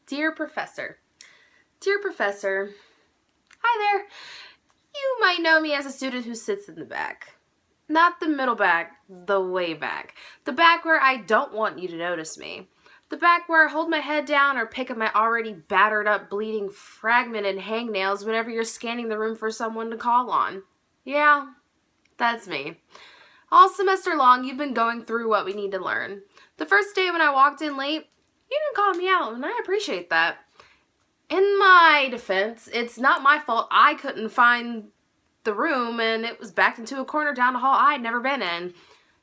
Dear Professor. Dear Professor, hi there. You might know me as a student who sits in the back. Not the middle back, the way back. The back where I don't want you to notice me. The back where I hold my head down or pick up my already battered up, bleeding, fragmented hangnails whenever you're scanning the room for someone to call on. Yeah, that's me. All semester long, you've been going through what we need to learn. The first day when I walked in late, you didn't call me out, and I appreciate that. In my defense, it's not my fault I couldn't find the room and it was backed into a corner down the hall I'd never been in.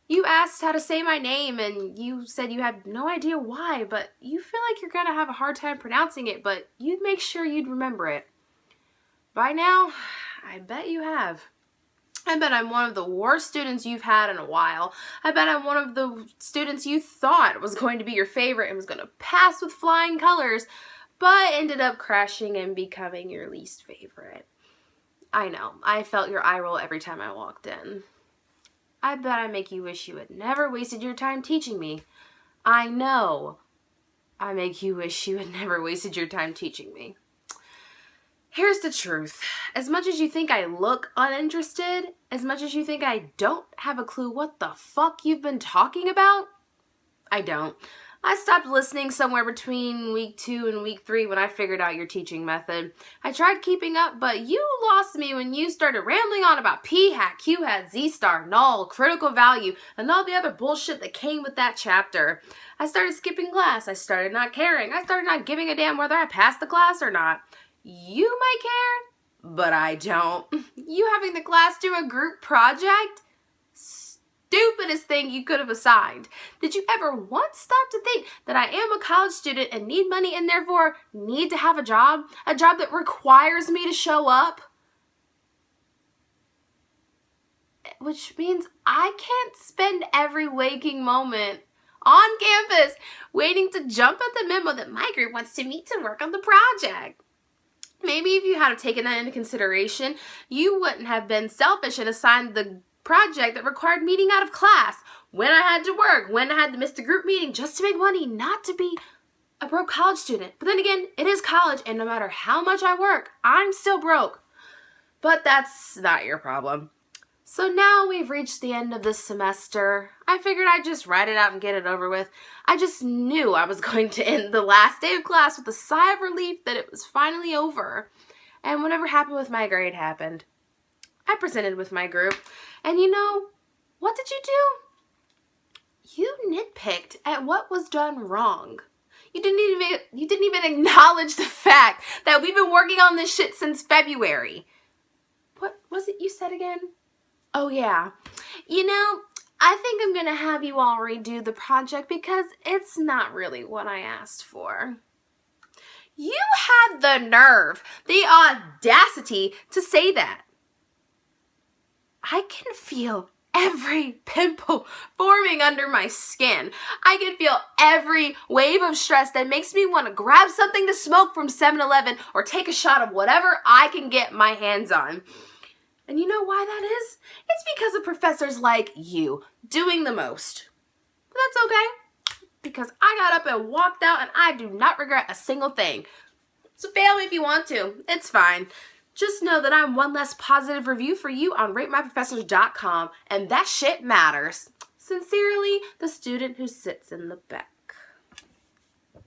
You asked how to say my name and you said you had no idea why, but you feel like you're gonna have a hard time pronouncing it, but you'd make sure you'd remember it. By now, I bet you have. I bet I'm one of the worst students you've had in a while. I bet I'm one of the students you thought was going to be your favorite and was going to pass with flying colors, but ended up crashing and becoming your least favorite. I know, I felt your eye roll every time I walked in. I bet I make you wish you had never wasted your time teaching me. I know, I make you wish you had never wasted your time teaching me. Here's the truth. As much as you think I look uninterested, as much as you think I don't have a clue what the fuck you've been talking about, I don't. I stopped listening somewhere between week 2 and week 3 when I figured out your teaching method. I tried keeping up, but you lost me when you started rambling on about p-hat, q-hat, z-star, null, critical value, and all the other bullshit that came with that chapter. I started skipping class. I started not caring. I started not giving a damn whether I passed the class or not. You might care, but I don't. You having the class do a group project? Stupidest thing you could have assigned. Did you ever once stop to think that I am a college student and need money and therefore need to have a job that requires me to show up? Which means I can't spend every waking moment on campus waiting to jump at the memo that my group wants to meet to work on the project. Maybe if you had taken that into consideration, you wouldn't have been selfish and assigned the project that required meeting out of class when I had to work, when I had to miss the group meeting just to make money, not to be a broke college student. But then again, it is college, and no matter how much I work, I'm still broke. But that's not your problem. So now we've reached the end of this semester. I figured I'd just write it out and get it over with. I just knew I was going to end the last day of class with a sigh of relief that it was finally over. And whatever happened with my grade happened. I presented with my group. And you know, what did you do? You nitpicked at what was done wrong. You didn't even acknowledge the fact that we've been working on this shit since February. What was it you said again? Oh yeah, you know, I think I'm gonna have you all redo the project because it's not really what I asked for. You had the nerve, the audacity to say that. I can feel every pimple forming under my skin. I can feel every wave of stress that makes me want to grab something to smoke from 7-Eleven or take a shot of whatever I can get my hands on. And you know why that is? It's because of professors like you doing the most. But that's okay, because I got up and walked out and I do not regret a single thing. So fail me if you want to. It's fine. Just know that I'm one less positive review for you on ratemyprofessors.com, and that shit matters. Sincerely, the student who sits in the back.